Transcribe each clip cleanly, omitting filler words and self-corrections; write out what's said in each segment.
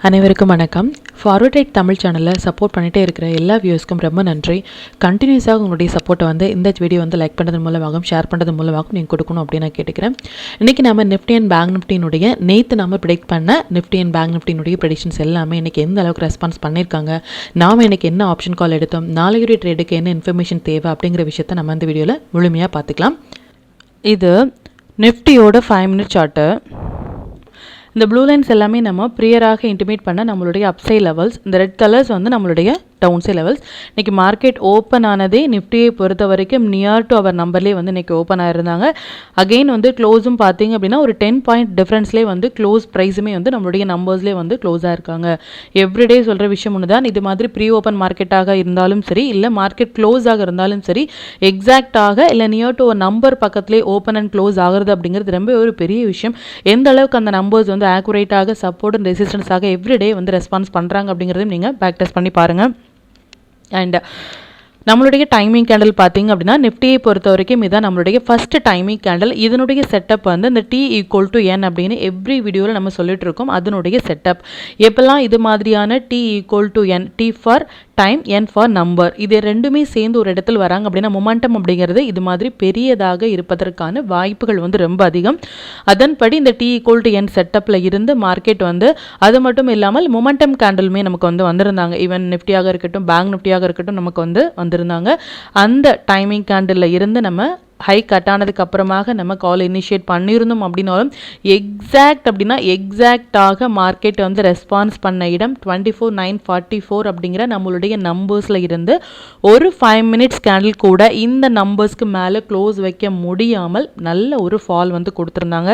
அனைவருக்கும் வணக்கம். Forward right Tamil சேனலில் சப்போர்ட் பண்ணிகிட்டே இருக்கிற எல்லா வியூஸ்க்கும் ரொம்ப நன்றி. கண்டினியூஸாக உங்களுடைய சப்போர்ட்டை இந்த வீடியோ லைக் பண்ணுறது மூலமாகவும் ஷேர் பண்ணுறது மூலமாகவும் நீங்கள் கொடுக்கணும் அப்படின்னு நான் கேட்டுக்கிறேன். இன்றைக்கி நம்ம நிஃப்டி அண்ட் பேங்க் நிஃப்டினுடைய நேற்று நம்ம ப்ரிடிக்ட் பண்ண நிஃப்டி அண்ட் பேங்க் நிஃப்டினுடைய ப்ரெடிக்ஷன்ஸ் எல்லாமே இன்றைக்கி எந்த அளவுக்கு ரெஸ்பான்ஸ் பண்ணியிருக்காங்க, நாம் இன்றைக்கி என்ன ஆப்ஷன் கால் எடுத்தோம், நாளைக்குரிய ட்ரேடுக்கு என்ன இன்ஃபர்மேஷன் தேவை அப்படிங்கிற விஷயத்தை நம்ம இந்த வீடியோவில் முழுமையாக பார்த்துக்கலாம். இது நிஃப்டியோட 5 மினிட் சார்ட்டு. இந்த ப்ளூ லைன்ஸ் எல்லாமே நம்ம ப்ரியராக இன்டிமேட் பண்ண நம்மளுடைய அப்சைட் லெவல்ஸ். இந்த ரெட் கலர்ஸ் நம்மளுடைய டவுன் சைட் லெவல்ஸ். இன்றைக்கி மார்க்கெட் ஓப்பன் ஆனதே நிஃப்டியை பொறுத்த வரைக்கும் நியர் டு அவர் நம்பர்லேயே இன்றைக்கி ஓப்பன் ஆயிருந்தாங்க. அகெயின் க்ளோஸும் பார்த்தீங்க அப்படின்னா ஒரு 10 பாயிண்ட் டிஃப்ரென்ஸ்லேயே க்ளோஸ் ப்ரைஸுமே நம்மளுடைய நம்பர்ஸ்லேயே க்ளோஸ் ஆயிருக்காங்க. எவ்ரிடே சொல்கிற விஷயம் ஒன்று தான், இது மாதிரி ப்ரீ ஓப்பன் மார்க்கெட்டாக இருந்தாலும் சரி, இல்லை மார்க்கெட் க்ளோஸ் ஆக இருந்தாலும் சரி, எக்ஸாக்டாக இல்லை நியர் டு ஒரு நம்பர் பக்கத்துலேயே ஓப்பன் அண்ட் க்ளோஸ் ஆகிறது அப்படிங்கிறது ரொம்ப ஒரு பெரிய விஷயம். எந்த அளவுக்கு அந்த நம்பர்ஸ் ஆக்குரேட்டாக சப்போர்ட் அண்ட் ரெசிஸ்டன்ஸாக எவ்ரிடே ரெஸ்பான்ஸ் பண்ணுறாங்க அப்படிங்கிறதையும் நீங்கள் பேக் டெஸ்ட் பண்ணி பாருங்கள். அண்ட் நம்மளுடைய டைமிங் கேண்டில் பார்த்தீங்க அப்படின்னா நிஃப்டியை பொறுத்த வரைக்கும் இதான் நம்மளுடைய ஃபர்ஸ்ட் டைமிங் கேண்டில். இதனுடைய செட்டப் இந்த T = N அப்படின்னு எவ்ரி வீடியோவில் நம்ம சொல்லிட்டு இருக்கோம். அதனுடைய செட்டப் எப்பெல்லாம் இது மாதிரியான T = N, T for time, N for number, இது ரெண்டுமே சேர்ந்து ஒரு இடத்துல வராங்க அப்படின்னா மொமெண்டம் அப்படிங்கிறது இது மாதிரி பெரியதாக இருப்பதற்கான வாய்ப்புகள் ரொம்ப அதிகம். அதன்படி இந்த T = N செட்டப்பில் இருந்து மார்க்கெட் அது மட்டும் இல்லாமல் மொமெண்டம் கேண்டிலுமே நமக்கு வந்திருந்தாங்க. ஈவன் நிஃப்டியாக இருக்கட்டும், பேங்க் நிஃப்டியாக இருக்கட்டும், நமக்கு வந்திருந்தாங்க. அந்த டைமிங் கேண்டில் இருந்து நம்ம ஹை கட் ஆனதுக்கு அப்புறமாக நம்ம கால் இனிஷியேட் பண்ணியிருந்தோம் அப்படின்னாலும் எக்ஸாக்டாக மார்க்கெட் ரெஸ்பான்ஸ் பண்ண இடம் 24,944 அப்படிங்கிற நம்மளுடைய நம்பர்ஸில் இருந்து ஒரு 5 மினிட்ஸ் கேண்டில் கூட இந்த நம்பர்ஸ்க்கு மேலே க்ளோஸ் வைக்க முடியாமல் நல்ல ஒரு ஃபால் கொடுத்துருந்தாங்க.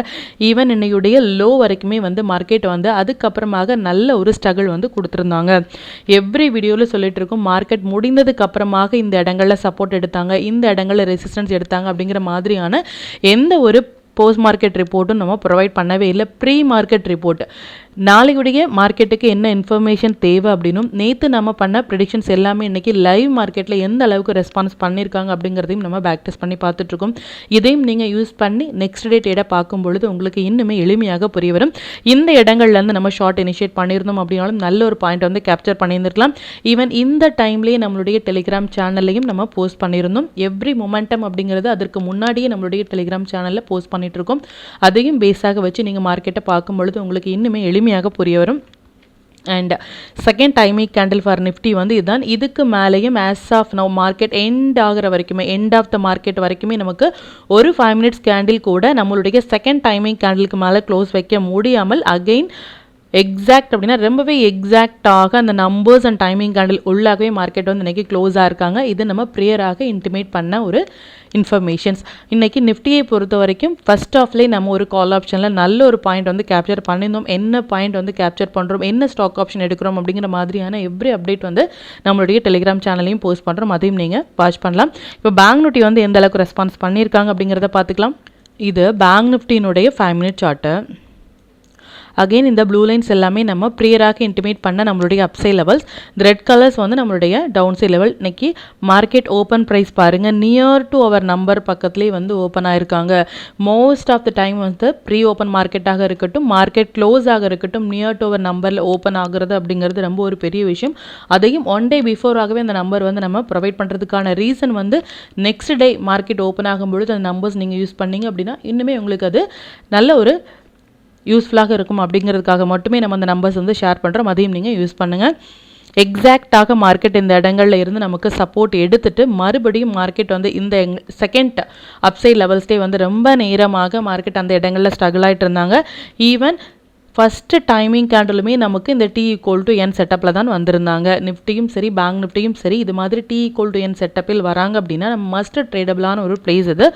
ஈவன் இன்னையுடைய லோ வரைக்குமே மார்க்கெட் அதுக்கப்புறமாக நல்ல ஒரு ஸ்ட்ரகிள் கொடுத்துருந்தாங்க. எவ்ரி வீடியோவில் சொல்லிட்டு இருக்கோம், மார்க்கெட் முடிந்ததுக்கு அப்புறமாக இந்த இடங்களில் சப்போர்ட் எடுத்தாங்க, இந்த இடங்களில் ரெசிஸ்டன்ஸ் எடுத்தாங்க அப்படிங்கிற மாதிரியான எந்த ஒரு போஸ்ட் மார்க்கெட் ரிப்போர்ட்டும் நம்ம ப்ரொவைட் பண்ணவே இல்லை. ப்ரீ மார்க்கெட் ரிப்போர்ட் நாளைக்குடைய மார்க்கெட்டுக்கு என்ன இன்ஃபர்மேஷன் தேவை அப்படின்னும் நேற்று நம்ம பண்ண ப்ரெடிக்ஷன்ஸ் எல்லாமே இன்றைக்கி லைவ் மார்க்கெட்டில் எந்த அளவுக்கு ரெஸ்பான்ஸ் பண்ணியிருக்காங்க அப்படிங்கிறதையும் நம்ம பேக் டெஸ்ட் பண்ணி பார்த்துட்ருக்கோம். இதையும் நீங்கள் யூஸ் பண்ணி நெக்ஸ்ட் டே டேட்டா பார்க்கும் பொழுது உங்களுக்கு இன்னுமே எளிமையாக புரிய வரும். இந்த இடங்கள்லேருந்து நம்ம ஷார்ட் இனிஷியேட் பண்ணியிருந்தோம் அப்படின்னாலும் நல்ல ஒரு பாயிண்ட் கேப்சர் பண்ணியிருந்திருக்கலாம். ஈவன் இந்த டைம்லேயே நம்மளுடைய டெலிகிராம் சேனல்லையும் நம்ம போஸ்ட் பண்ணியிருந்தோம். எவ்ரி மொமெண்டம் அப்படிங்கிறது அதற்கு முன்னாடியே நம்மளுடைய டெலிகிராம் சேனலில் போஸ்ட் பண்ணிட்டு இருக்கோம். அதையும் பேஸாக வச்சு நீங்கள் மார்க்கெட்டை பார்க்கும் பொழுது உங்களுக்கு இன்னுமே எளிமையாக புரிய வரும். And second timing candle for Nifty இதுதான். இதுக்கு மேலேயும் as of now market end ஆகிற வரைக்குமே, எண்ட் ஆஃப் த மார்க்கெட் வரைக்குமே நமக்கு ஒரு 5 மினிட்ஸ் கேண்டில் கூட நம்மளுடைய செகண்ட் டைமிங் கேண்டிலுக்கு மேலே க்ளோஸ் வைக்க முடியாமல் அகெயின் எக்ஸாக்ட் அப்படின்னா ரொம்பவே எக்ஸாக்டாக அந்த நம்பர்ஸ் அண்ட் டைமிங் கேண்டில் உள்ளாகவே மார்க்கெட் இன்றைக்கி க்ளோஸாக இருக்காங்க. இது நம்ம ப்ரியராக இன்டிமேட் பண்ண ஒரு இன்ஃபர்மேஷன்ஸ். இன்றைக்கி நிஃப்டியை பொறுத்த வரைக்கும் ஃபர்ஸ்ட் ஆஃப்லேயே நம்ம ஒரு கால் ஆப்ஷனில் நல்ல ஒரு பாயிண்ட் கேப்சர் பண்ணியிருந்தோம். என்ன பாயிண்ட் கேப்சர் பண்ணுறோம், என்ன ஸ்டாக் ஆப்ஷன் எடுக்கிறோம் அப்படிங்கிற மாதிரியான எவ்ரி அப்டேட் நம்மளுடைய டெலிகிராம் சேனலையும் போஸ்ட் பண்ணுறோம். அதையும் நீங்கள் வாட்ச் பண்ணலாம். இப்போ பேங்க் நிஃப்டி எந்த அளவுக்கு ரெஸ்பான்ஸ் பண்ணியிருக்காங்க அப்படிங்கிறத பார்த்துக்கலாம். இது பேங்க் நிஃப்டியினுடைய 5 மினிட் சார்ட்டு. அகெயின் இந்த ப்ளூ லைன்ஸ் எல்லாமே நம்ம ப்ரியராக இன்டிமேட் பண்ண நம்மளுடைய அப்சைட் லெவல்ஸ். இந்த ரெட் கலர்ஸ் நம்மளுடைய டவுன் சைட் லெவல். இன்னைக்கு மார்க்கெட் ஓப்பன் ப்ரைஸ் பாருங்கள், நியர் டு அவர் நம்பர் பக்கத்துலேயே ஓப்பன் ஆயிருக்காங்க. Most of the time pre open மார்க்கெட்டாக இருக்கட்டும், மார்க்கெட் க்ளோஸ் ஆக இருக்கட்டும், நியர் டு அவர் நம்பரில் ஓப்பன் ஆகுறது அப்படிங்கிறது ரொம்ப ஒரு பெரிய விஷயம். அதையும் 1 டே பிஃபோராகவே அந்த நம்பர் நம்ம ப்ரொவைட் பண்ணுறதுக்கான reason next day market open ஆகும்பொழுது அந்த நம்பர்ஸ் நீங்கள் யூஸ் பண்ணீங்க அப்படின்னா இன்னுமே உங்களுக்கு அது நல்ல ஒரு யூஸ்ஃபுல்லாக இருக்கும் அப்படிங்கிறதுக்காக மட்டுமே நம்ம அந்த நம்பர்ஸ் ஷேர் பண்ணுறோம். அதையும் நீங்கள் யூஸ் பண்ணுங்கள். எக்ஸாக்டாக மார்க்கெட் இந்த இடங்களில் இருந்து நமக்கு சப்போர்ட் எடுத்துட்டு மறுபடியும் மார்க்கெட் இந்த செகண்ட் அப்சைட் லெவல்ஸ்டே ரொம்ப நேரமாக மார்க்கெட் அந்த இடங்களில் ஸ்ட்ரகிள் ஆகிட்டு இருந்தாங்க. ஈவன் ஃபஸ்ட்டு டைமிங் கேண்டிலுமே நமக்கு இந்த T = N செட்டப்பில் தான் வந்திருந்தாங்க. நிஃப்டியும் சரி, பேங்க் நிஃப்டியும் சரி, இது மாதிரி T = N செட்டப்பில் வராங்க அப்படின்னா நம்ம மஸ்ட் ட்ரேடபிளான ஒரு பிளேஸ் இது.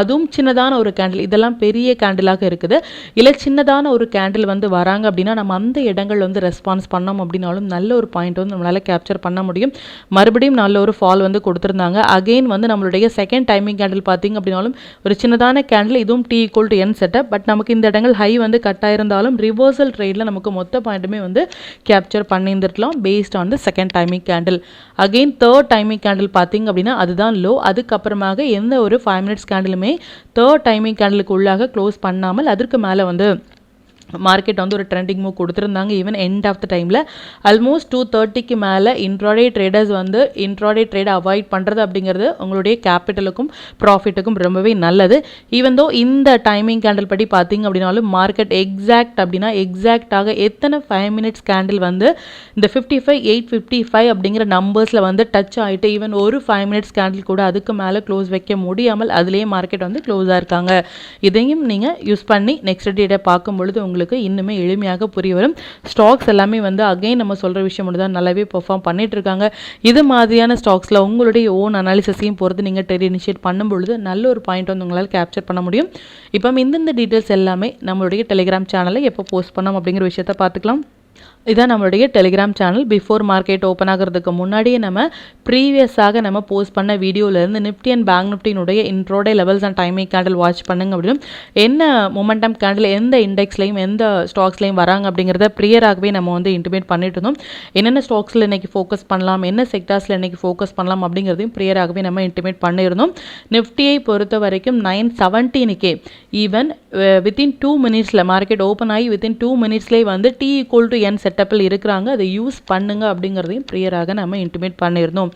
அதுவும் சின்னதான ஒரு கேண்டில், இதெல்லாம் பெரிய கேண்டிலாக இருக்குது. இல்லை சின்னதான ஒரு கேண்டில் வராங்க அப்படின்னா நம்ம அந்த இடங்கள் ரெஸ்பான்ஸ் பண்ணோம் அப்படின்னாலும் நல்ல ஒரு பாயிண்ட் நம்மளால் கேப்சர் பண்ண முடியும். மறுபடியும் நல்ல ஒரு ஃபால் கொடுத்துருந்தாங்க. அகெயின் நம்மளுடைய செகண்ட் டைமிங் கேண்டில் பார்த்திங்க அப்படின்னாலும் ஒரு சின்னதான கேண்டில், இதுவும் T = N செட்டப். பட் நமக்கு இந்த இடங்கள் ஹை கட் ஆயிருந்தாலும் ரிவர்சல் ட்ரேடில் நமக்கு மொத்த பாயிண்ட்டுமே கேப்சர் பண்ணியிருந்துருக்கலாம் based on the second timing candle. Again third timing candle பார்த்தீங்க அப்படின்னா அதுதான் லோ. அதுக்கப்புறமாக எந்த ஒரு 5 மினிட்ஸ் கேண்டிலுமே தேர்ட் டைமிங் கேண்டிலுக்கு உள்ளாக க்ளோஸ் பண்ணாமல் அதற்கு மேலே மார்க்கெட் வந்து ஒரு ட்ரெண்டிங் மூவ் கொடுத்துருந்தாங்க. ஈவன் எண்ட் ஆஃப் த டைமில் ஆல்மோஸ்ட் 2:30க்கு மேலே இன்ட்ராடே ட்ரேடர்ஸ் வந்து இன்ட்ராடே ட்ரேடை அவாய்ட் பண்ணுறது அப்படிங்கிறது உங்களுடைய கேபிட்டலுக்கும் ப்ராஃபிட்டுக்கும் ரொம்பவே நல்லது. ஈவன் தோ இந்த டைமிங் கேண்டில் படி பார்த்தீங்க அப்படின்னாலும் மார்க்கெட் எக்ஸாக்டாக எத்தனை 5 மினிட்ஸ் கேண்டில் வந்து இந்த 55,855 அப்படிங்கிற நம்பர்ஸில் வந்து டச் ஆகிட்டு ஈவன் ஒரு 5 மினிட்ஸ் கேண்டில் கூட அதுக்கு மேலே க்ளோஸ் வைக்க முடியாமல் அதுலேயே மார்க்கெட் வந்து க்ளோஸாக இருக்காங்க. இதையும் நீங்கள் யூஸ் பண்ணி நெக்ஸ்ட் டேட்டை பார்க்கும் பொழுது உங்களுக்கு இன்னுமே எளிமையாக புரிய வரும். ஸ்டாக்ஸ் எல்லாமே வந்து அகைன் நம்ம சொல்கிற விஷயம் மட்டும் தான் நல்லாவே பெர்ஃபார்ம் பண்ணிட்டு இருக்காங்க. இது மாதிரியான ஸ்டாக்ஸில் உங்களுடைய ஓன் அனாலிசிஸையும் பொறுத்து நீங்கள் ட்ரேட் இனிஷியேட் பண்ணும்பொழுது நல்ல ஒரு பாயிண்ட் வந்து உங்களால் கேப்சர் பண்ண முடியும். இப்போ இந்தந்த டீட்டெயில்ஸ் எல்லாமே நம்மளுடைய டெலிகிராம் சேனலில் எப்போ போஸ்ட் பண்ணோம் அப்படிங்கிற விஷயத்தை பார்த்துக்கலாம். இதான் நம்மளுடைய Telegram channel. Before market open ஆகிறதுக்கு முன்னாடியே நம்ம ப்ரீவியஸாக நம்ம போஸ்ட் பண்ண வீடியோலேருந்து நிஃப்டி அண்ட் பேங்க் நிஃப்டினுடைய intraday levels and timing candle watch பண்ணுங்க அப்படின்னு என்ன மொமெண்டம் கேண்டில் எந்த இண்டெக்ஸ்லையும் எந்த ஸ்டாக்ஸ்லையும் வராங்க அப்படிங்கிறத ப்ரியராகவே நம்ம வந்து இன்டிமேட் பண்ணிட்டு இருந்தோம். என்னென்ன ஸ்டாக்ஸில் இன்றைக்கி ஃபோக்கஸ் பண்ணலாம், என்ன செக்டார்ஸில் இன்றைக்கி ஃபோக்கஸ் பண்ணலாம் அப்படிங்கிறதையும் ப்ரியராகவே நம்ம இன்டிமேட் பண்ணியிருந்தோம். நிஃப்டியை பொறுத்த வரைக்கும் 917K ஈவன் வித்தின் 2 மினிட்ஸில் மார்க்கெட் ஓப்பன் ஆகி வித்தின் 2 மினிட்ஸ்லேயே வந்து T=N செட்டப்பில் இருக்கிறாங்க. அதை யூஸ் பண்ணுங்க அப்படிங்கிறதையும் ப்ரியராக நம்ம இன்டிமேட் பண்ணியிருந்தோம்.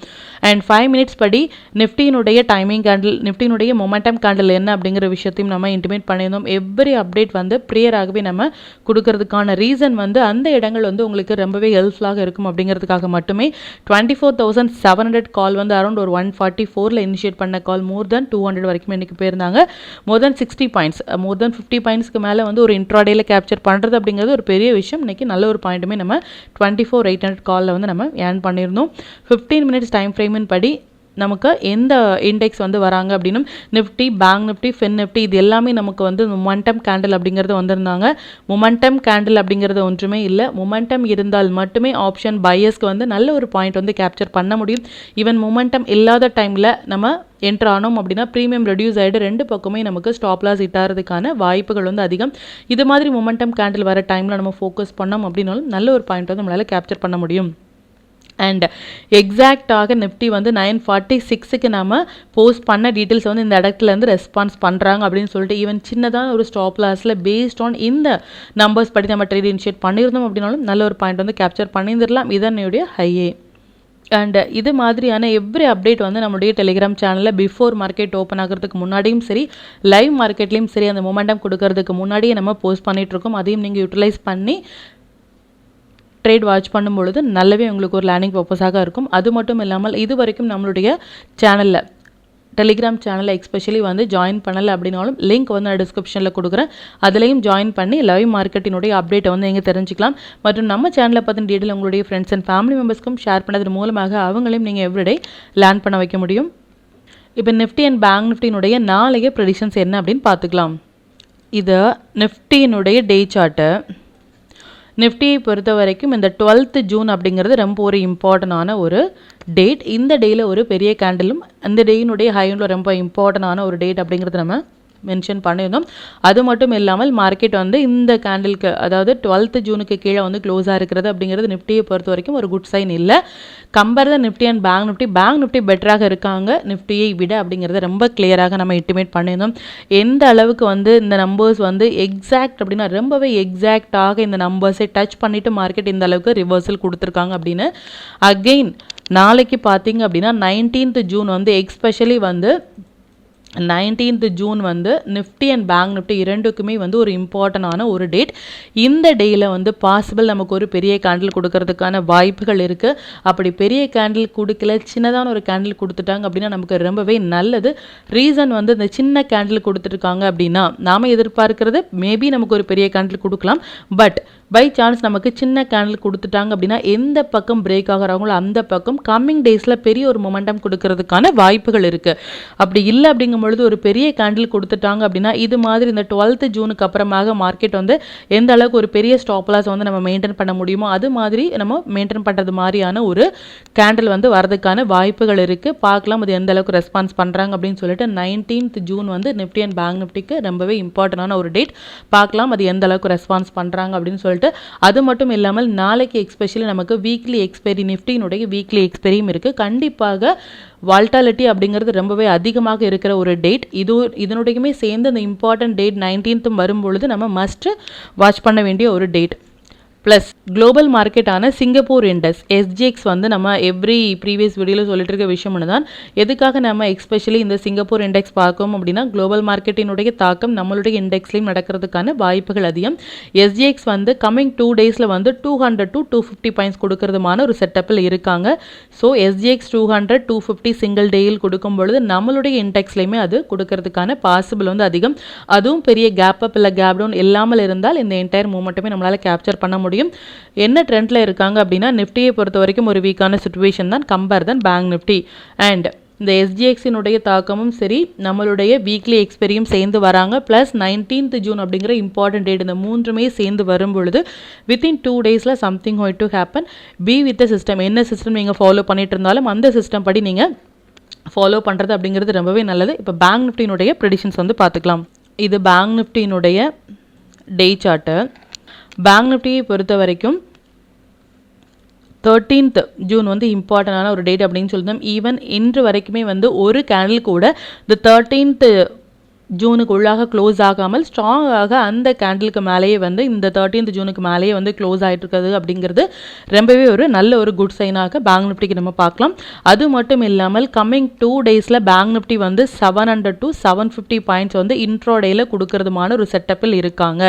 அண்ட் 5 மினிட்ஸ் படி நிஃப்டியினுடைய டைமிங் கேண்டில் நிஃப்டியினுடைய மொமெண்டம் கேண்டில் என்ன அப்படிங்கிற விஷயத்தையும் நம்ம இன்டிமேட் பண்ணியிருந்தோம். எவ்ரி அப்டேட் வந்து ப்ரியராகவே நம்ம கொடுக்கறதுக்கான ரீசன் வந்து அந்த இடங்கள் வந்து உங்களுக்கு ரொம்பவே ஹெல்ப்ஃபுல்லாக இருக்கும் அப்படிங்கிறதுக்காக மட்டுமே 24,700 கால் வந்து அரௌண்ட் ஒரு 144 இனிஷியேட் பண்ண கால் மோர் தென் 200 வரைக்கும் இன்றைக்கி போயிருந்தாங்க. மோர் தென் 60 பாயிண்ட்ஸ் மோர் தென் 50 பாயிண்ட்ஸ்க்கு மேலே வந்து ஒரு இன்ட்ராடேல கேப்சர் பண்ணுறது அப்படிங்கிறது ஒரு பெரிய விஷயம். இன்றைக்கி நல்ல ஒரு பாயிண்ட்டுமே நம்ம 24,800 காலில் வந்து நம்ம ஏர்ன் பண்ணியிருந்தோம். 15 மினிட்ஸ் டைம் ஃப்ரேமின் படி நமக்கு எந்த இண்டெக்ஸ் வந்து வராங்க அப்படின்னும் Nifty, bank Nifty, fin Nifty இது எல்லாமே நமக்கு வந்து மொமெண்டம் கேண்டில் அப்படிங்கிறது வந்திருந்தாங்க. மொமெண்டம் கேண்டில் அப்படிங்கிறது ஒன்றுமே இல்லை. மொமெண்டம் இருந்தால் மட்டுமே ஆப்ஷன் பையர்ஸ்க்கு வந்து நல்ல ஒரு பாயிண்ட் வந்து கேப்சர் பண்ண முடியும். ஈவன் மொமெண்டம் இல்லாத டைமில் நம்ம என்ட்ரு ஆனோம் அப்படின்னா ப்ரீமியம் ரெடியூஸ் ஆகிட்டு 2 பக்கமே நமக்கு ஸ்டாப் லாஸ் இட்டாகிறதுக்கான வாய்ப்புகள் வந்து அதிகம். இது மாதிரி மொமெண்டம் கேண்டில் வர டைமில் நம்ம ஃபோக்கஸ் பண்ணோம் அப்படின்னாலும் நல்ல ஒரு பாயிண்ட் வந்து நம்மளால் கேப்சர் பண்ண முடியும். அண்ட் எக்ஸாக்டாக நிஃப்டி வந்து 946க்கு நம்ம போஸ்ட் பண்ண டீட்டெயில்ஸ் வந்து இந்த இடத்துலேருந்து ரெஸ்பான்ஸ் பண்ணுறாங்க அப்படின்னு சொல்லிட்டு ஈவன் சின்னதாக ஒரு ஸ்டாப் லாஸில் பேஸ்ட் ஆன் இந்த நம்பர்ஸ் படி நம்ம ட்ரேட் இனிஷியேட் பண்ணியிருந்தோம் அப்படின்னாலும் நல்ல ஒரு பாயிண்ட் வந்து கேப்சர் பண்ணியிருந்துடலாம். இதனுடைய ஹையே. அண்ட் இது மாதிரியான எவ்ரி அப்டேட் வந்து நம்மளுடைய டெலிகிராம் சேனலில் பிஃபோர் மார்க்கெட் ஓப்பன் ஆகிறதுக்கு முன்னாடியும் சரி லைவ் மார்க்கெட்லேயும் சரி அந்த மொமெண்டம் கொடுக்கறதுக்கு முன்னாடியே நம்ம போஸ்ட் பண்ணிகிட்ருக்கோம். அதையும் நீங்கள் யூட்டிலைஸ் பண்ணி ட்ரேட் வாட்ச் பண்ணும்பொழுது நல்லாவே உங்களுக்கு ஒரு லேர்னிங் பர்பஸாக இருக்கும். அது மட்டும் இல்லாமல் இது வரைக்கும் நம்மளுடைய சேனலில் டெலிகிராம் சேனலில் எஸ்பெஷலி வந்து ஜாயின் பண்ணலை அப்படின்னாலும் லிங்க் வந்து நான் டிஸ்கிரிப்ஷனில் கொடுக்குறேன். அதுலேயும் ஜாயின் பண்ணி லைவ் மார்க்கெட்டினுடைய அப்டேட்டை வந்து நீங்கள் தெரிஞ்சுக்கலாம். மற்றும் நம்ம சேனலை பற்றின டீட்டெயில் உங்களுடைய ஃப்ரெண்ட்ஸ் அண்ட் ஃபேமிலி மெம்பர்ஸ்க்கும் ஷேர் பண்ணதன் மூலமாக அவங்களையும் நீங்கள் எவ்ரிடே லேர்ன் பண்ண வைக்க முடியும். இப்போ நிஃப்டி அண்ட் பேங்க் நிஃப்டினுடைய நாளைய ப்ரெடிக்ஷன்ஸ் என்ன அப்படின்னு பார்த்துக்கலாம். இது நிஃப்டியினுடைய டே சார்ட்டு. நிஃப்டியை பொறுத்த வரைக்கும் இந்த 12th ஜூன் அப்படிங்கிறது ரொம்ப ஒரு இம்பார்ட்டண்டான ஒரு டேட். இந்த டேயில் ஒரு பெரிய கேண்டிலும் அந்த டேயினுடைய ஹையில் ரொம்ப இம்பார்ட்டண்டான ஒரு டேட் அப்படிங்கிறது நம்ம மென்ஷன் பண்ணியிருந்தோம். அது மட்டும் இல்லாமல் மார்க்கெட் வந்து இந்த கேண்டிலுக்கு அதாவது 12th ஜூனுக்கு கீழே வந்து க்ளோஸாக இருக்கிறது அப்படிங்கிறது நிஃப்டியை பொறுத்த வரைக்கும் ஒரு குட் சைன் இல்லை. Compare the Nifty and bank Nifty பெட்டராக இருக்காங்க நிஃப்டியை விட அப்படிங்கிறத ரொம்ப கிளியராக நம்ம இன்டிமேட் பண்ணியிருந்தோம். எந்த அளவுக்கு வந்து இந்த நம்பர்ஸ் வந்து எக்ஸாக்ட் அப்படின்னா ரொம்பவே எக்ஸாக்டாக இந்த நம்பர்ஸை டச் பண்ணிவிட்டு மார்க்கெட் இந்த அளவுக்கு ரிவர்சல் கொடுத்துருக்காங்க அப்படின்னு அகெயின் நாளைக்கு பார்த்தீங்க அப்படின்னா 19th ஜூன் வந்து எக்ஸ்பெஷலி வந்து 19th ஜூன் வந்து நிஃப்டி அண்ட் பேங்க் நிஃப்டி இரண்டுக்குமே வந்து ஒரு இம்பார்ட்டண்டான ஒரு டேட். இந்த டேயில் வந்து பாசிபிள் நமக்கு ஒரு பெரிய கேண்டில் கொடுக்கறதுக்கான வாய்ப்புகள் இருக்குது. அப்படி பெரிய கேண்டில் கொடுக்கல சின்னதான ஒரு கேண்டில் கொடுத்துட்டாங்க அப்படின்னா நமக்கு ரொம்பவே நல்லது. ரீசன் வந்து இந்த சின்ன கேண்டில் கொடுத்துருக்காங்க அப்படின்னா நாம் எதிர்பார்க்கிறது மேபி நமக்கு ஒரு பெரிய கேண்டில் கொடுக்கலாம். பட் பை சான்ஸ் நமக்கு சின்ன கேண்டில் கொடுத்துட்டாங்க அப்படின்னா எந்த பக்கம் பிரேக் ஆகிறாங்களோ அந்த பக்கம் கம்மிங் டேஸில் பெரிய ஒரு மொமெண்டம் கொடுக்கறதுக்கான வாய்ப்புகள் இருக்குது. அப்படி இல்லை அப்படிங்கும் பொழுது ஒரு பெரிய கேண்டில் கொடுத்துட்டாங்க அப்படின்னா இது மாதிரி இந்த 12th ஜூனுக்கு அப்புறமாக மார்க்கெட் வந்து எந்த அளவுக்கு ஒரு பெரிய ஸ்டாப் லாஸ் வந்து நம்ம மெயின்டைன் பண்ண முடியுமோ அது மாதிரி நம்ம மெயின்டைன் பண்ணுறது மாதிரியான ஒரு கேண்டில் வந்து வரதுக்கான வாய்ப்புகள் இருக்குது. பார்க்கலாம் அது எந்த அளவுக்கு ரெஸ்பான்ஸ் பண்ணுறாங்க அப்படின்னு சொல்லிட்டு 19th ஜூன் வந்து நிஃப்டி அண்ட் பேங்க் நிஃப்டிக்கு ரொம்பவே இம்பார்ட்டண்டான ஒரு டேட். பார்க்கலாம் அது எந்த அளவுக்கு ரெஸ்பான்ஸ் பண்ணுறாங்க அப்படின்னு சொல்லிட்டு சொல்லிட்டு. அது மட்டும் இல்லாமல் நாளைக்கு எக்ஸ்பெஷலி நமக்கு வீக்லி எக்ஸ்பைரி நிஃப்டியினுடைய வீக்லி எக்ஸ்பைரியும் இருக்குது. கண்டிப்பாக வால்டாலிட்டி அப்படிங்கிறது ரொம்பவே அதிகமாக இருக்கிற ஒரு டேட். இதனுடையுமே சேர்ந்து இந்த இம்பார்ட்டன்ட் டேட் 19th வரும்பொழுது நம்ம மஸ்ட் வாட்ச் பண்ண வேண்டிய ஒரு டேட். ப்ளஸ் குளோபல் மார்க்கெட்டான சிங்கப்பூர் இண்டெக்ஸ் எஸ்ஜிஎக்ஸ் வந்து நம்ம எவ்ரி ப்ரீவியஸ் வீடியோவில் சொல்லிட்டு இருக்க விஷயம் ஒன்று தான். எதுக்காக நம்ம எக்ஸ்பெஷலி இந்த சிங்கப்பூர் இண்டெக்ஸ் பார்க்கோம் அப்படின்னா குளோபல் மார்க்கெட்டினுடைய தாக்கம் நம்மளுடைய இண்டெக்ஸ்லையும் நடக்கிறதுக்கான வாய்ப்புகள் அதிகம். எஸ்ஜிஎக்ஸ் வந்து கம்மிங் 2 daysல வந்து 200 to 250 பாயிண்ட்ஸ் கொடுக்கறதுமான ஒரு செட்டப்பில் இருக்காங்க. ஸோ எஸ்ஜிஎக்ஸ் 200 250 சிங்கிள் டேயில் கொடுக்கும் பொழுது நம்மளுடைய இண்டெக்ஸ்லையுமே அது கொடுக்கறதுக்கான பாசிபிள் வந்து அதிகம். அதுவும் பெரிய கேப் அப் இல்லை கேப் டவுன் இல்லாமல் இருந்தால் இந்த என்டையர் மூமெண்ட்டுமே நம்மளால் கேப்சர் பண்ண முடியும். என்ன ட்ரெண்ட்ல இருக்காங்க அப்படின்னா நிஃப்டியை பொறுத்த வரைக்கும் ஒரு வீக்கான சிச்சுவேஷன் தான் compare than bank Nifty. And இந்த எஸ்ஜிஎக்ஸினுடைய தாக்கமும் சரி நம்மளுடைய வீக்லி எக்ஸ்பெரியும் சேர்ந்து வராங்க. ப்ளஸ் 19th ஜூன் அப்படிங்கிற இம்பார்ட்டன்ட் டேட் இந்த மூன்றுமே சேர்ந்து வரும் பொழுது வித்தின் 2 daysல சம்திங் ஹோய் to happen. Be with the system. என்ன சிஸ்டம் நீங்கள் ஃபாலோ பண்ணிட்டு இருந்தாலும் அந்த சிஸ்டம் படி நீங்கள் ஃபாலோ பண்ணுறது அப்படிங்கிறது ரொம்பவே நல்லது. இப்போ பேங்க் நிஃப்டியினுடைய ப்ரெடிஷன்ஸ் வந்து பார்த்துக்கலாம். இது பேங்க் நிஃப்டியினுடைய டே சார்ட்டு. பேங்க் நிஃப்டியை பொறுத்த வரைக்கும் 13th ஜூன் வந்து இம்பார்ட்டண்டான ஒரு டேட் அப்படின்னு சொல்லியிருந்தோம். ஈவன் இன்று வரைக்குமே வந்து ஒரு கேண்டில் கூட இந்த 13th ஜூனுக்கு உள்ளாக க்ளோஸ் ஆகாமல் ஸ்ட்ராங்காக அந்த கேண்டிலுக்கு மேலேயே வந்து இந்த 13th ஜூனுக்கு மேலேயே வந்து க்ளோஸ் ஆகிட்டு இருக்கிறது அப்படிங்கிறது ரொம்பவே ஒரு நல்ல ஒரு குட் சைனாக பேங்க் நிஃப்டிக்கு நம்ம பார்க்கலாம். அது மட்டும் இல்லாமல் கம்மிங் 2 daysல பேங்க் நிஃப்டி வந்து 700 to 750 பாயிண்ட்ஸ் வந்து இன்ட்ரோடேயில் கொடுக்கறதுமான ஒரு செட்டப்பில் இருக்காங்க.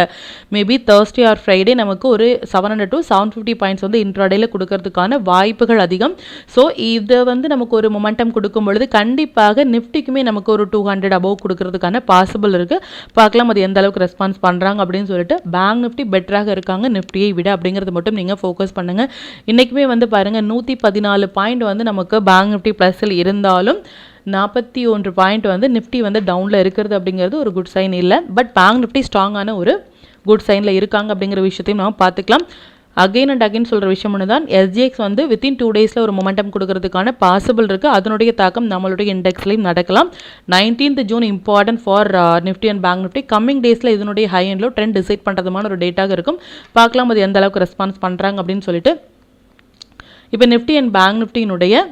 மேபி Thursday ஆர் ஃப்ரைடே நமக்கு ஒரு 700 to 750 பாயிண்ட்ஸ் வந்து இன்ட்ரோடேயில் கொடுக்கறதுக்கான வாய்ப்புகள் அதிகம். ஸோ இதை வந்து நமக்கு ஒரு மொமெண்டம் கொடுக்கும் பொழுது கண்டிப்பாக நிஃப்டிக்குமே நமக்கு ஒரு 200 அபோவ் கொடுக்கறதுக்கான பாசிபிள் இருக்குது. பார்க்கலாம் அது எந்த அளவுக்கு ரெஸ்பான்ஸ் பண்ணுறாங்க அப்படின்னு சொல்லிட்டு. பேங்க் நிஃப்டி பெட்டராக இருக்காங்க நிஃப்டியை விட அப்படிங்கிறது மட்டும் நீங்கள் ஃபோக்கஸ் பண்ணுங்கள். இன்றைக்குமே வந்து பாருங்கள் 114 பாயிண்ட் வந்து நமக்கு பேங்க் நிஃப்டி ப்ளஸில் இருந்தாலும் 41 பாயிண்ட் வந்து நிஃப்டி வந்து டவுனில் இருக்கிறது அப்படிங்கிறது ஒரு குட் சைன் இல்லை. பட் பேங்க் நிஃப்டி ஸ்ட்ராங்கான ஒரு குட் சைனில் இருக்காங்க அப்படிங்கிற விஷயத்தையும் நம்ம பார்த்துக்கலாம். அகெயின் அண்ட் அகெயின் சொல்கிற விஷயம் ஒன்று தான். எஸ்ஜிஎக்ஸ் வந்து வித்தின் 2 daysல ஒரு மொமெண்டம் கொடுக்கறதுக்கான பாசிபிள் இருக்குது. அதனுடைய தாக்கம் நம்மளுடைய இண்டெக்ஸ்லையும் நடக்கலாம். 19th June important for Nifty and bank Nifty. Coming டேஸில் இதனுடைய high and low trend decide பண்ணுறதுமான ஒரு டேட்டாக இருக்கும். பார்க்கலாம் அது எந்த அளவுக்கு ரெஸ்பான்ஸ் பண்ணுறாங்க அப்படின்னு சொல்லிட்டு. இப்போ நிஃப்டி அண்ட் பேங்க் நிஃப்டியினுடைய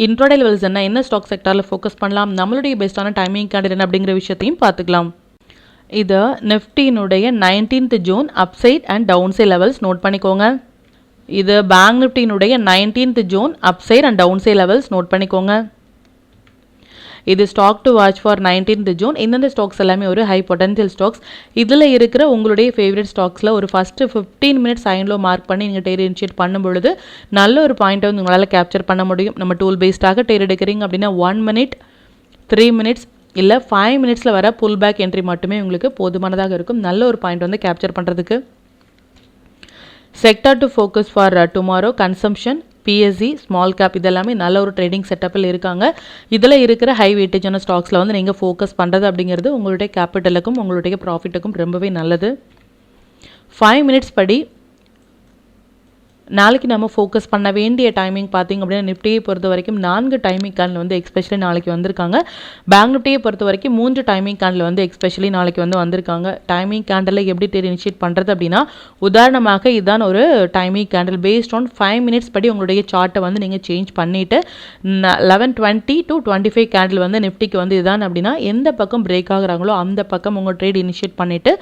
இன்ட்ராடே லெவல்ஸ் என்ன ஸ்டாக் செக்டாரில் ஃபோக்கஸ் பண்ணலாம், நம்மளுடைய பெஸ்ட்டான டைமிங் கேண்டில் என்ன அப்படிங்கிற விஷயத்தையும் பார்த்துக்கலாம். இது நிஃப்டியினுடைய 19th June upside and down side levels note பண்ணிக்கோங்க. இது பேங்க் நிஃப்டியினுடைய 19th June upside and down side levels note பண்ணிக்கோங்க. இது stock to watch for 19th June. இந்தந்த ஸ்டாக்ஸ் எல்லாமே ஒரு ஹை பொட்டன்ஷியல் ஸ்டாக்ஸ். இதில் இருக்கிற உங்களுடைய ஃபேவரட் ஸ்டாக்ஸில் ஒரு ஃபஸ்ட்டு 15 minutes சைன்லோ மார்க் பண்ணி நீங்கள் டேர் இனிஷியேட் பண்ணும் பொழுது நல்ல ஒரு பாயிண்ட்டை வந்து உங்களால் கேப்சர் பண்ண முடியும். நம்ம டூல் பேஸ்டாக டேர் எடுக்கிறீங்க அப்படின்னா 1 minute 3 minutes இல்லை 5 minutesல வர புல் பேக் என்ட்ரி மட்டுமே உங்களுக்கு போதுமானதாக இருக்கும் நல்ல ஒரு பாயிண்ட் வந்து கேப்சர் பண்ணுறதுக்கு. Sector to focus for tomorrow consumption, BSc, small cap இதெல்லாமே நல்ல ஒரு ட்ரேடிங் செட்டப்பில் இருக்காங்க. இதில் இருக்கிற ஹை வெயிட்டேஜான ஸ்டாக்ஸில் வந்து நீங்கள் ஃபோக்கஸ் பண்ணுறது அப்படிங்கிறது உங்களுடைய கேபிட்டலுக்கும் உங்களுடைய ப்ராஃபிட்டுக்கும் ரொம்பவே நல்லது. 5 minutes படி நாளைக்கு நம்ம ஃபோக்கஸ் பண்ண வேண்டிய டைமிங் பார்த்திங்க அப்படின்னா நிஃப்டியை பொறுத்த வரைக்கும் 4 டைமிங் கேண்டில் வந்து எக்ஸ்பெஷலி நாளைக்கு வந்திருக்காங்க. பேங்க் நிஃப்டியை பொறுத்த வரைக்கும் 3 டைமிங் கேண்டில் வந்து எக்ஸ்பெஷலி நாளைக்கு வந்து வந்திருக்காங்க. டைமிங் கேண்டில் எப்படி டேர் இனிஷியேட் பண்ணுறது அப்படின்னா உதாரணமாக இதுதான் ஒரு timing candle based on 5 minutes படி உங்களுடைய சார்ட்டை வந்து நீங்கள் சேஞ்ச் பண்ணிவிட்டு 11:20 to 25 கேண்டில் வந்து நிஃப்டிக்கு வந்து இதுதான் அப்படின்னா எந்த பக்கம் பிரேக் ஆகுறாங்களோ அந்த பக்கம் உங்கள் ட்ரேட் இனிஷியேட் பண்ணிவிட்டு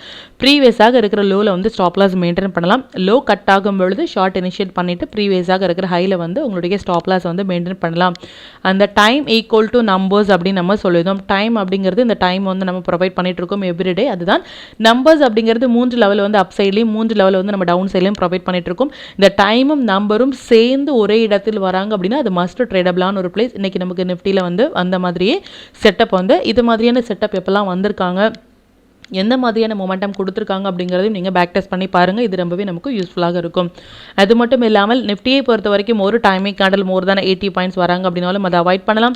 ப்ரீவியஸாக இருக்கிற லோவில் வந்து ஸ்டாப் லாஸ் மெயின்டைன் பண்ணலாம். லோ கட் ஆகும் பொழுது ஷார்ட் இனிஷியேட் பண்ணிட்டு ப்ரீவியஸாக இருக்கிற ஹையில் வந்து உங்களுடைய ஸ்டாப் லாஸ் வந்து மெயின்டைன் பண்ணலாம். அந்த டைம் ஈக்குவல் டு நம்பர்ஸ் அப்படின்னு நம்ம சொல்லியிருந்தோம். டைம் அப்படிங்கிறது இந்த டைம் வந்து நம்ம ப்ரொவைட் பண்ணிட்டு இருக்கோம் எவ்ரிடே. அதுதான் நம்பர்ஸ் அப்படிங்கிறது 3 லெவல் வந்து அப் சைட்லையும் 3 லெவல் வந்து நம்ம டவுன் சைட்லையும் ப்ரொவைட் பண்ணிட்டு இருக்கோம். இந்த டைமும் நம்பரும் சேர்ந்து ஒரே இடத்தில் வராங்க அப்படின்னா அது மஸ்ட் ட்ரேடபிளான ஒரு பிளேஸ். இன்னைக்கு நமக்கு நிஃப்டியில் வந்து அந்த மாதிரியே செட்டப் வந்து இது மாதிரியான செட்டப் எப்பெல்லாம் வந்திருக்காங்க, எந்த மாதிரியான மொமெண்டம் கொடுத்துருக்காங்க அப்படிங்கிறதையும் நீங்கள் பேக் டெஸ்ட் பண்ணி பாருங்கள். இது ரொம்பவே நமக்கு யூஸ்ஃபுல்லாக இருக்கும். அது மட்டும் இல்லாமல் நிஃப்டியை பொறுத்த வரைக்கும் ஒரு டைமிங் கேண்டில் மோர் தேன் 80 பாயிண்ட்ஸ் வராங்க அப்படின்னாலும் அதை அவாய்ட் பண்ணலாம்.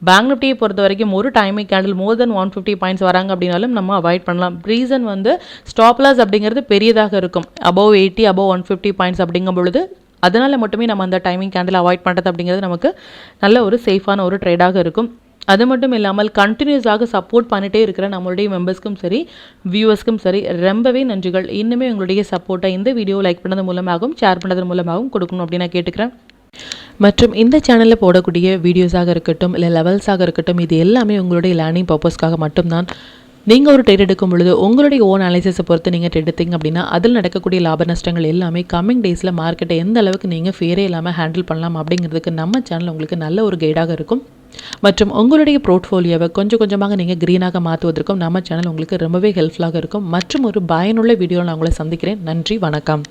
பேங்க் நிஃப்டியை பொறுத்த வரைக்கும் ஒரு டைமிங் கேண்டில் மோர் தென் 150 பாயிண்ட்ஸ் வராங்க அப்படின்னாலும் நம்ம அவாய்ட் பண்ணலாம். ரீசன் வந்து ஸ்டாப் லாஸ் அப்படிங்கிறது பெரியதாக இருக்கும். அபவ் 80 அபவ் 150 பாயிண்ட்ஸ் அப்படிங்கும் பொழுது அதனால் மட்டுமே நம்ம அந்த டைமிங் கேண்டில் அவாய்ட் பண்ணுறது அப்படிங்கிறது நமக்கு நல்ல ஒரு சேஃபான ஒரு ட்ரேடாக இருக்கும். அது மட்டும் இல்லாமல் கண்டினியூஸாக சப்போர்ட் பண்ணிகிட்டே இருக்கிற நம்மளுடைய மெம்பர்ஸ்க்கும் சரி வியூவர்ஸ்க்கும் சரி ரொம்பவே நன்றிகள். இன்னுமே உங்களுடைய சப்போர்ட்டை இந்த வீடியோ லைக் பண்ணது மூலமாகவும் ஷேர் பண்ணது மூலமாகவும் கொடுக்கணும் அப்படின்னு நான் கேட்டுக்கிறேன். மற்றும் இந்த சேனலில் போடக்கூடிய வீடியோஸாக இருக்கட்டும் இல்லை லெவல்ஸாக இருக்கட்டும் இது எல்லாமே உங்களுடைய லேர்னிங் பர்பஸ்க்காக மட்டும்தான். நீங்கள் ஒரு ட்ரேட் எடுக்கும் பொழுது உங்களுடைய ஓன் அனாலிசிஸை பொறுத்து நீங்கள் ட்ரேட் எடுத்தீங்க அப்படின்னா அதில் நடக்கக்கூடிய லாப நஷ்டங்கள் எல்லாமே கம்மிங் டேஸில் மார்க்கெட்டை எந்த அளவுக்கு நீங்கள் ஃபேரே இல்லாமல் ஹேண்டில் பண்ணலாம் அப்படிங்கிறதுக்கு நம்ம சேனல் உங்களுக்கு நல்ல ஒரு கைடாக இருக்கும். மற்றும் உங்களுடைய போர்ட்ஃபோலியோவை கொஞ்சம் கொஞ்சமாக நீங்கள் க்ரீனாக மாற்றுவதற்கும் நம்ம சேனல் உங்களுக்கு ரொம்பவே ஹெல்ப்ஃபுல்லாக இருக்கும். மற்றும் ஒரு பயனுள்ள வீடியோவில் நான் உங்களை சந்திக்கிறேன். நன்றி, வணக்கம்.